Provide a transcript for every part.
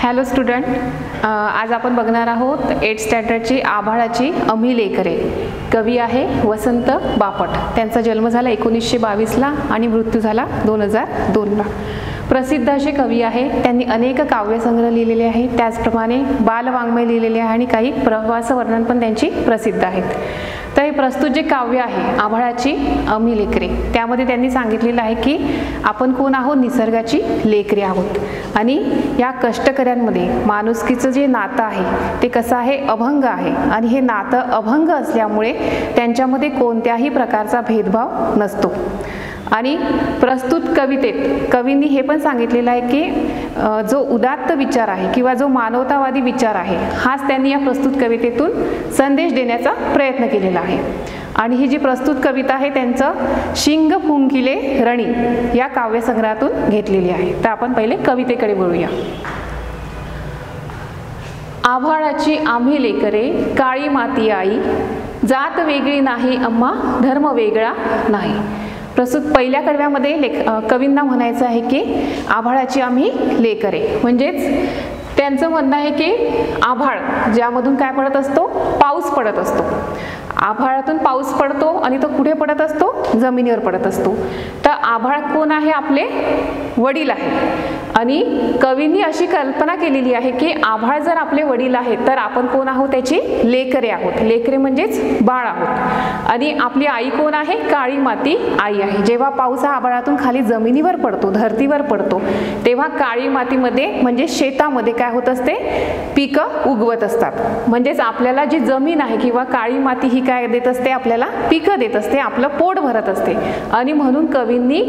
Hello student, आज आपण बघणार आहोत 8th स्टँडर्डची आभाळाची आम्ही लेकरे. कवी आहे वसंत बापट. त्यांचा जन्म झाला 1922ला आणि मृत्यू झाला 2002ला. प्रसिद्ध असे कवी आहे. त्यांनी अनेक काव्यसंग्रह लिहिलेले आहेत, त्याचप्रमाणे बालवाङ्मय लिहिलेले आहे आणि काही प्रवास वर्णन पण त्यांची प्रसिद्ध आहेत. तर हे प्रस्तुत जे काव्य आहे आभाळाची आम्ही लेकरे, त्यामध्ये त्यांनी सांगितलेलं आहे की आपण कोण आहोत, निसर्गाची लेकरे आहोत. आणि या कष्टकऱ्यांमध्ये माणुसकीचं जे नातं आहे ते कसं आहे, अभंग आहे. आणि हे नातं अभंग असल्यामुळे त्यांच्यामध्ये कोणत्याही प्रकारचा भेदभाव नसतो. आणि प्रस्तुत कवितेत कवींनी हे पण सांगितलेलं आहे की जो उदात्त विचार आहे किंवा जो मानवतावादी विचार आहे हाच त्यांनी या प्रस्तुत कवितेतून संदेश देण्याचा प्रयत्न केलेला आहे. आणि ही जी प्रस्तुत कविता आहे त्यांचं शिंग फुंकिले रणी या काव्यसंग्रहातून घेतलेली आहे. तर आपण पहिले कवितेकडे वळूया. आभाळाची आम्ही लेकरे, काळी माती आई, जात वेगळी नाही अम्मा, धर्म वेगळा नाही. प्रस्तुत पहिल्या कडव्यामध्ये कवींना म्हणायचं आहे की आभाळाची आम्ही लेकरे, म्हणजेच त्यांचं म्हणणं आहे की आभाळ ज्यामधून काय पडत असतो, पाऊस पडत असतो. आभाळातून पाऊस पडतो आणि तो कुठे पडत असतो, जमिनीवर पडत असतो. तर आभाळ कोण आहे, आपले वडील आहे. आणि कवींनी अशी कल्पना केलेली आहे की आभाळ जर आपले वडील आहेत तर आपण कोण आहोत, त्याची लेकरे आहोत. लेकरे म्हणजेच बाळ आहोत. आणि आपली आई कोण आहे, काळी माती आई आहे. जेव्हा पाऊस हा आभाळातून खाली जमिनीवर पडतो, धरतीवर पडतो, तेव्हा काळी मातीमध्ये म्हणजे शेतामध्ये काय होत असते, पिकं उगवत असतात. म्हणजेच आपल्याला जी जमीन आहे किंवा काळी माती ही काय देत असते, आपल्याला पिकं देत असते, आपलं पोट भरत असते. आणि म्हणून कवींनी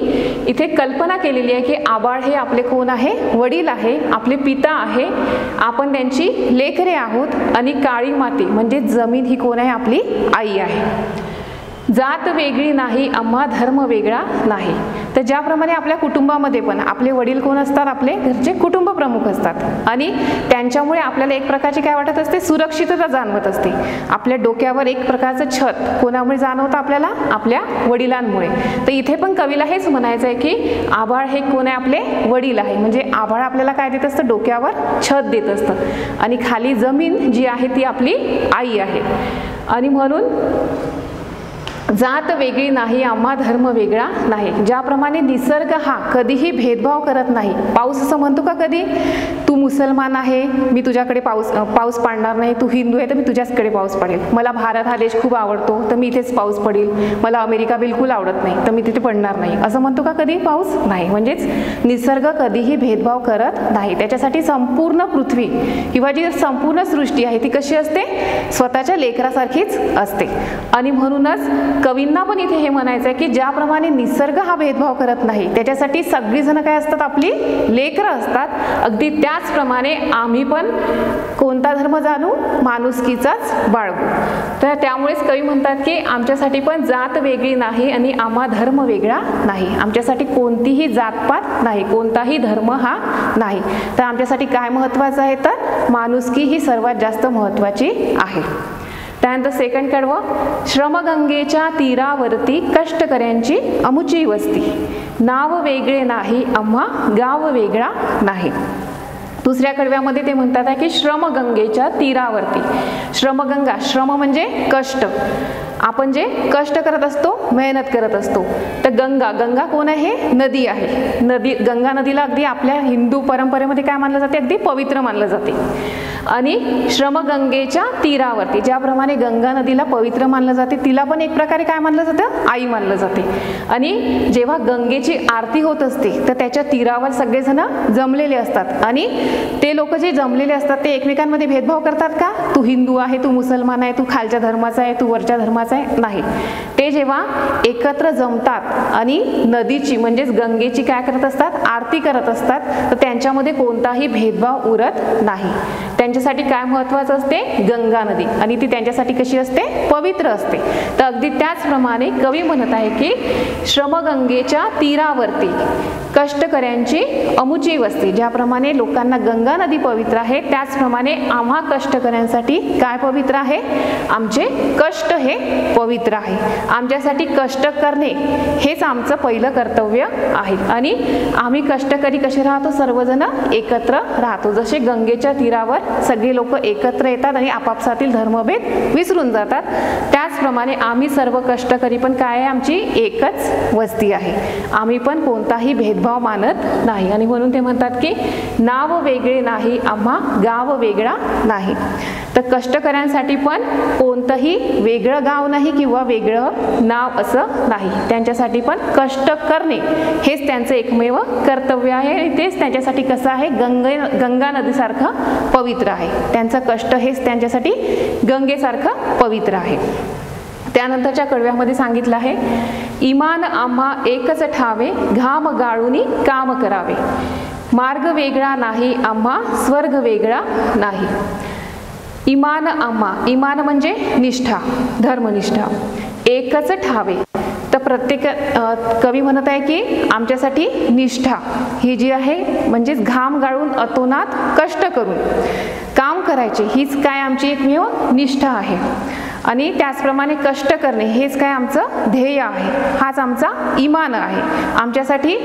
इथे कल्पना केलेली आहे की आभाळ हे आपले कोण आहे, वडील आहे, आपले पिता आहे, आपण त्यांची लेकरे आहोत. आणि काळी माती म्हणजे जमीन ही कोण आहे, आपली आई आहे. जात वेगळी नाही अम्मा, धर्म वेगळा नाही. तर ज्याप्रमाणे आपल्या कुटुंबामध्ये पण आपले वडील कोण असतात, आपले घरचे कुटुंब प्रमुख असतात. आणि त्यांच्यामुळे आपल्याला एक प्रकारची काय वाटत असते, सुरक्षितता जाणवत असते. आपल्या डोक्यावर एक प्रकारचं छत कोणामुळे जाणवतं, आपल्याला आपल्या वडिलांमुळे. तर इथे पण कवीला हेच म्हणायचं आहे की आभाळ हे कोण आहे, आपले वडील आहे. म्हणजे आभाळ आपल्याला काय देत असतं, डोक्यावर छत देत असतं. आणि खाली जमीन जी आहे ती आपली आई आहे. आणि म्हणून जात वेगळी नाही आम्हा, धर्म वेगळा नाही. ज्याप्रमाणे निसर्ग हा कधीही भेदभाव करत नाही. पाऊस असं म्हणतो का कधी, तू मुसलमान आहे मी तुझ्याकडे पाऊस पाडणार नाही, तू हिंदू आहे तर मी तुझ्याचकडे पाऊस पडेल, मला भारत हा देश खूप आवडतो तर मी इथेच पाऊस पडेल, मला अमेरिका बिलकुल आवडत नाही तर मी तिथे पडणार नाही, असं म्हणतो का कधी पाऊस? नाही. म्हणजेच निसर्ग कधीही भेदभाव करत नाही. त्याच्यासाठी संपूर्ण पृथ्वी किंवा जी संपूर्ण सृष्टी आहे ती कशी असते, स्वतःच्या लेकरासारखीच असते. आणि म्हणूनच कवींना पण इथे हे म्हणायचं आहे की ज्याप्रमाणे निसर्ग हा भेदभाव करत नाही, त्याच्यासाठी सगळीजण काय असतात, आपली लेकरं असतात. अगदी त्याचप्रमाणे आम्ही पण कोणता धर्म जाणू, माणुसकीचाच बाळगू. तर त्यामुळेच कवी म्हणतात की आमच्यासाठी पण जात वेगळी नाही आणि आम्हा धर्म वेगळा नाही. आमच्यासाठी कोणतीही जातपात नाही, कोणताही धर्म हा नाही. तर आमच्यासाठी काय महत्त्वाचं आहे, तर माणुसकी ही सर्वात जास्त महत्त्वाची आहे. त्यानंतर सेकंड कडवं, श्रमगंगेच्या तीरावरती कष्टकऱ्यांची अमुची वस्ती, नाव वेगळे नाही आम्हा, गाव वेगळा नाही. दुसऱ्या कडव्यामध्ये ते म्हणतात की श्रमगंगेच्या तीरावरती. श्रमगंगा, श्रम म्हणजे कष्ट, आपण जे कष्ट करत असतो, मेहनत करत असतो. तर गंगा, गंगा कोण आहे, नदी आहे. नदी, गंगा नदीला अगदी आपल्या हिंदू परंपरेमध्ये काय मानलं जाते, अगदी पवित्र मानलं जाते. आणि श्रमगंगेच्या तीरावरती, ज्याप्रमाणे गंगा नदीला पवित्र मानलं जाते, तिला पण एक प्रकारे काय मानलं जातं, आई मानलं जाते. आणि जेव्हा गंगेची आरती होत असते तर त्याच्या तीरावर सगळेजण जमलेले असतात. आणि ते लोक जे जमलेले असतात ते एकमेकांमध्ये भेदभाव करतात का, तू हिंदू आहे, तू मुसलमान आहे, तू खालच्या धर्माचा आहे, तू वरच्या धर्माचा आहे, नाही. ते जेव्हा एकत्र जमतात आणि नदीची म्हणजेच गंगेची काय करत असतात, आरती करत असतात, तर त्यांच्यामध्ये कोणताही भेदभाव उरत नाही. त्यांच्यासाठी काय महत्त्वाचं असते? गंगा नदी, आणि ती त्यांच्यासाठी कशी असते? पवित्र असते. तर अगदी त्याचप्रमाणे कवी म्हणत आहे की श्रमगंगेच्या तीरावरती कष्टकऱ्यांची अमुची वस्ती. ज्याप्रमाणे लोकांना गंगा नदी पवित्र आहे, त्याचप्रमाणे आम्हा कष्टकऱ्यांसाठी काय पवित्र आहे? आमचे कष्ट हे पवित्र आहे. आमच्यासाठी कष्ट करणे हेच आमचं पहिलं कर्तव्य आहे. आणि आम्ही कष्टकरी कसे राहतो? सर्वजण एकत्र राहतो. जसे गंगेच्या तीरावर सगळे लोक एकत्र येतात आणि आपापसातील धर्मभेद विसरून जातात, त्याचप्रमाणे आम्ही सर्व कष्टकरी पण काय आहे? आमची एकच वस्ती आहे. आम्ही पण कोणताही भेदभाव मानत नाही. आणि म्हणून ते म्हणतात की नाव वेगळे नाही आम्हा गाव वेगळा नाही. तर कष्टकऱ्यांसाठी पण कोणतंही वेगळं गाव नाही किंवा वेगळं नाव असं नाही. त्यांच्यासाठी पण कष्ट करणे हेच त्यांचं एकमेव कर्तव्य आहे. आणि तेच त्यांच्यासाठी कसं आहे? गंगा नदीसारखं पवित्र आहे. त्यांचं कष्ट हेच त्यांच्यासाठी गंगेसारखं पवित्र आहे. त्यानंतरच्या कडव्यामध्ये सांगितलं आहे, इमान आम्हा एकच ठावे घाम गाळूनी काम करावे. मार्ग वेगळा नाही आम्हा स्वर्ग वेगळा नाही. इमान आम्हा, इमान म्हणजे निष्ठा, धर्मनिष्ठा. एकच ठावे, तर प्रत्येक कवी म्हणत आहे की आमच्यासाठी निष्ठा ही जी आहे म्हणजेच घाम गाळून अतोनात कष्ट करून काम करायचे हीच काय आमची एकमेव निष्ठा आहे. आणि त्याचप्रमाणे कष्ट करणे हेच काय आमचं ध्येय आहे, हाच आमचा इमान आहे. आमच्यासाठी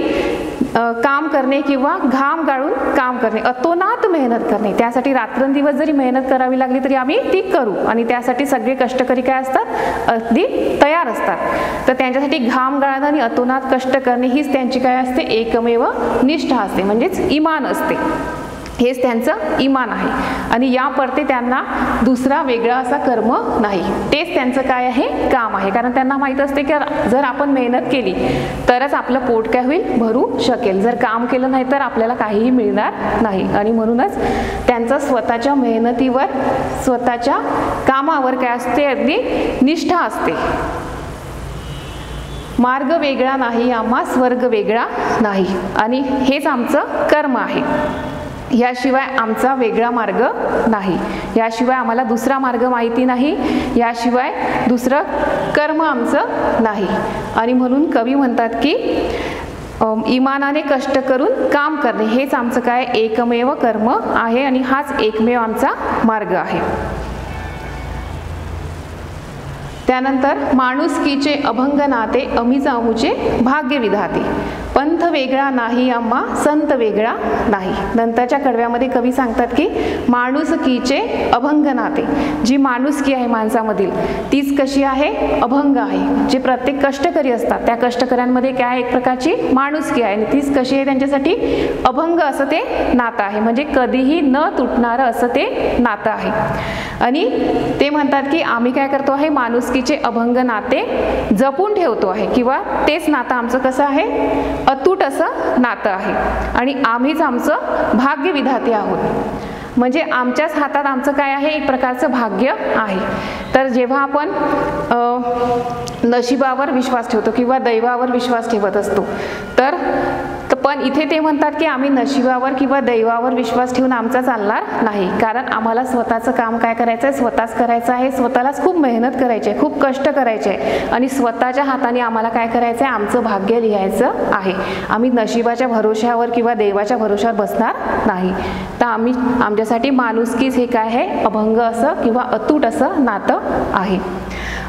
काम करणे किंवा घाम गाळून काम करणे, अतोनात मेहनत करणे, त्यासाठी रात्रंदिवस जरी मेहनत करावी लागली तरी आम्ही ती करू. आणि त्यासाठी सगळे कष्टकरी काय असतात? अगदी तयार असतात. तर त्यांच्यासाठी घाम गाळणं आणि अतोनात कष्ट करणे हीच त्यांची काय असते? एकमेव निष्ठा असते, म्हणजेच इमान असते. हेच त्यांचं इमान आहे. आणि या पडते त्यांना दुसरा वेगळा असा कर्म नाही, तेच त्यांचं काय आहे? काम आहे. कारण त्यांना माहीत असते की जर आपण मेहनत केली तरच आपलं पोट काय होईल? भरू शकेल. जर काम केलं नाही तर आपल्याला काहीही मिळणार नाही. आणि म्हणूनच त्यांचं स्वतःच्या मेहनतीवर, स्वतःच्या कामावर काय असते? अगदी निष्ठा असते. मार्ग वेगळा नाही आम्हा स्वर्ग वेगळा नाही. आणि हेच आमचं कर्म आहे. याशिवाय आमचा वेगळा मार्ग नाही, याशिवाय आम्हाला दुसरा मार्ग माहिती नाही, याशिवाय दुसरं कर्म आमचं नाही. आणि म्हणून कवी म्हणतात की इमानाने कष्ट करून काम करणे हेच आमचं काय? एकमेव कर्म आहे. आणि हाच एकमेव आमचा मार्ग आहे. त्यानंतर माणुसकीचे अभंग नाते अमीच अमुचे भाग्य विधाते. पंथ वेगळा नाही आम्हा संत वेगळा नाही. नंतरच्या कडव्यामध्ये कवी सांगतात की माणुसकीचे अभंग नाते, जी माणुसकी आहे माणसामधील तीच कशी आहे? अभंग आहे. जे प्रत्येक कष्टकरी असतात त्या कष्टकऱ्यांमध्ये काय? एक प्रकारची माणुसकी आहे. आणि तीच कशी आहे? त्यांच्यासाठी अभंग असं ते नातं आहे, म्हणजे कधीही न तुटणारं असं ते नातं आहे. आणि ते म्हणतात की आम्ही काय करतो आहे? माणुसकीचे अभंग नाते जपून ठेवतो आहे, किंवा तेच नातं आमचं कसं आहे? अतूट असं नातं आहे. आणि आम्हीच आमचं भाग्य विधाते आहोत, म्हणजे आमच्याच हातात आमचं काय आहे? एक प्रकारचं भाग्य आहे. तर जेव्हा आपण नशिबावर विश्वास ठेवतो किंवा दैवावर विश्वास ठेवत असतो तर पण इथे ते म्हणतात की आम्ही नशिबावर किंवा दैवावर विश्वास ठेवून आमचा चालणार नाही. कारण आम्हाला स्वतःचं काम काय करायचं आहे? स्वतःच करायचं आहे. स्वतःलाच खूप मेहनत करायची आहे, खूप कष्ट करायचे आहे. आणि स्वतःच्या हाताने आम्हाला काय करायचं आहे? आमचं भाग्य लिहायचं आहे. आम्ही नशिबाच्या भरोश्यावर किंवा देवाच्या भरोश्यावर बसणार नाही. तर आमच्यासाठी माणुसकीच हे काय आहे? अभंग असं किंवा अतूट असं नातं आहे.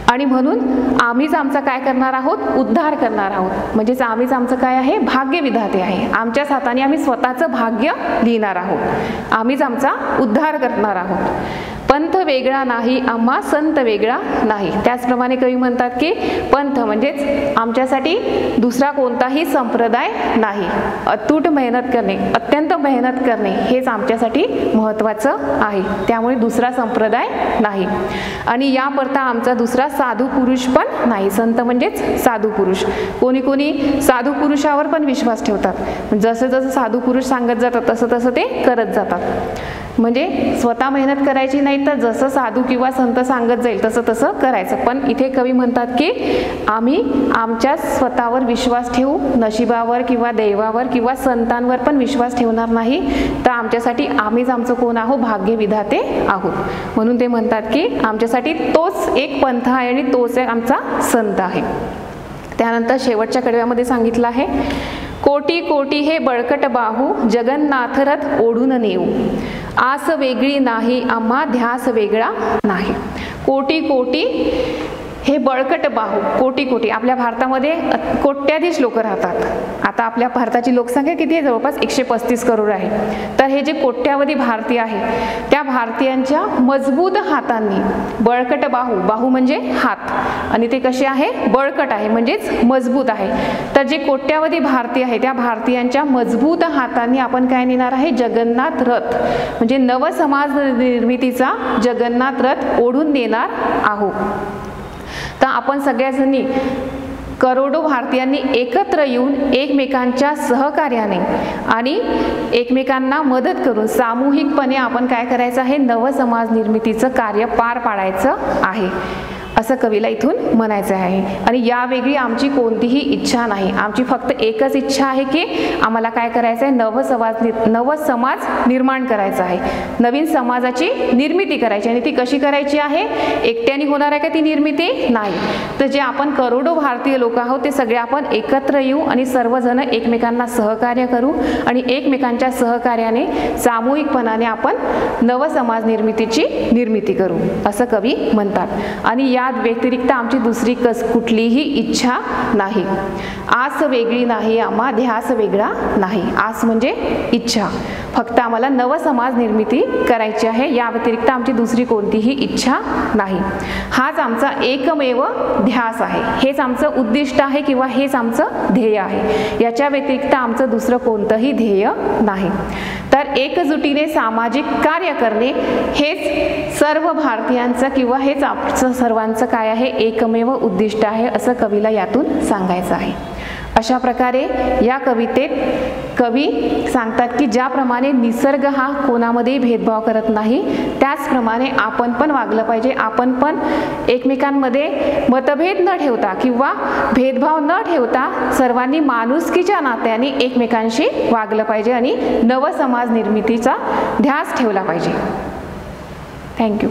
आणि म्हणून आम्हीच आमचा काय करणार आहोत? उद्धार करणार आहोत. म्हणजेच आम्हीच आमचं काय आहे? भाग्य विधाते आहे. आमच्याच हाताने आम्ही स्वतःचं भाग्य लिहिणार आहोत. आम्हीच आमचा उद्धार करणार आहोत. पंथ वेगळा नाही आम्हा संत वेगळा नाही. त्याचप्रमाणे कवी म्हणतात की पंथ म्हणजेच आमच्यासाठी दुसरा कोणताही संप्रदाय नाही. अतूट मेहनत करणे, अत्यंत मेहनत करणे हेच आमच्यासाठी महत्त्वाचं आहे. त्यामुळे दुसरा संप्रदाय नाही. आणि याकरता आमचा दुसरा साधू पुरुष पण नाही. संत म्हणजेच साधू पुरुष. कोणी कोणी साधू पुरुषावर पण विश्वास ठेवतात. जसं जसं साधू पुरुष सांगत जातात तसं तसं ते करत जातात. म्हणजे स्वतः मेहनत करायची नाही, तर जसं साधू किंवा संत सांगत जाईल तसं तसं करायचं. पण इथे कवी म्हणतात की आम्ही आमच्या स्वतःवर विश्वास ठेवू, नशिबावर किंवा दैवावर किंवा संतांवर पण विश्वास ठेवणार नाही, तर आमच्यासाठी आम्हीच आमचं कोण आहोत, भाग्य विधाते आहोत. म्हणून ते म्हणतात की आमच्यासाठी तोच एक पंथ आहे आणि तोच एक आमचा संत आहे. त्यानंतर शेवटच्या कडव्यामध्ये सांगितलं आहे, कोटी कोटी हे बळकट बाहू जगन्नाथ रथ ओढून नेऊ, आस वेगळी नाही आम्हा ध्यास वेगळा नाही. कोटी कोटी हे बळकट बाहू, कोटी कोटी. आपल्या भारतामध्ये कोट्याधीश लोक राहतात. आता आपल्या भारताची लोकसंख्या किती आहे? जवळपास 135 करोड आहे. तर हे जे कोट्यावधी भारतीय आहे, त्या भारतीयांच्या मजबूत हातांनी, बळकट बाहू, बाहू म्हणजे हात, आणि ते कसे आहे? बळकट आहे, म्हणजेच मजबूत आहे. तर जे कोट्यावधी भारतीय आहे, त्या भारतीयांच्या मजबूत हातांनी आपण काय नेणार आहे? जगन्नाथ रथ, म्हणजे नव समाज निर्मितीचा जगन्नाथ रथ ओढून नेणार आहोत. तर आपण सगळ्याजणी करोडो भारतीयांनी एकत्र येऊन एकमेकांच्या सहकार्याने आणि एकमेकांना मदत करून सामूहिकपणे आपण काय करायचं आहे? नव समाज निर्मितीचं कार्य पार पाडायचं आहे, असं कवीला इथून म्हणायचं आहे. आणि यावेगळी आमची कोणतीही इच्छा नाही. आमची फक्त एकच इच्छा आहे की आम्हाला काय करायचं आहे? नव समाज निर्माण करायचा आहे, नवीन समाजाची निर्मिती करायची. आणि ती कशी करायची आहे? एकट्याने होणार आहे का ती निर्मिती? नाही. तर जे आपण करोडो भारतीय लोक आहोत, ते सगळे आपण एकत्र येऊ आणि सर्वजण एकमेकांना सहकार्य करू आणि एकमेकांच्या सहकार्याने सामूहिकपणाने आपण नव समाज निर्मितीची निर्मिती करू, असं कवी म्हणतात. आणि या व्यतिरिक्त आमची दुसरी कुठलीही इच्छा नाही. आस वेगळी नाही आम्हा ध्यास वेगळा नाही. आस म्हणजे इच्छा, फक्त आम्हाला नव समाज निर्मिती करायची आहे, या व्यतिरिक्त आमची दुसरी कोणतीही इच्छा नाही. हाच आमचा एकमेव ध्यास आहे, हेच आमचं उद्दिष्ट आहे किंवा हेच आमचं ध्येय आहे. याच्या व्यतिरिक्त आमचं दुसरं कोणतंही ध्येय नाही. तर एकजुटीने सामाजिक कार्य करणे हेच सर्व भारतीयांचं किंवा हेच आमचं सर्वांचं काय आहे? एकमेव उद्दिष्ट आहे, असं कवीला यातून सांगायचं आहे. अशा प्रकारे या कवितेत कवी सांगतात की ज्याप्रमाणे निसर्ग हा कोणामध्येही भेदभाव करत नाही, त्याचप्रमाणे आपण पण वागलं पाहिजे. आपण पण एकमेकांमध्ये मतभेद न ठेवता किंवा भेदभाव न ठेवता सर्वांनी माणुसकीच्या नात्याने एकमेकांशी वागलं पाहिजे आणि नव समाज निर्मितीचा ध्यास ठेवला पाहिजे. थँक्यू.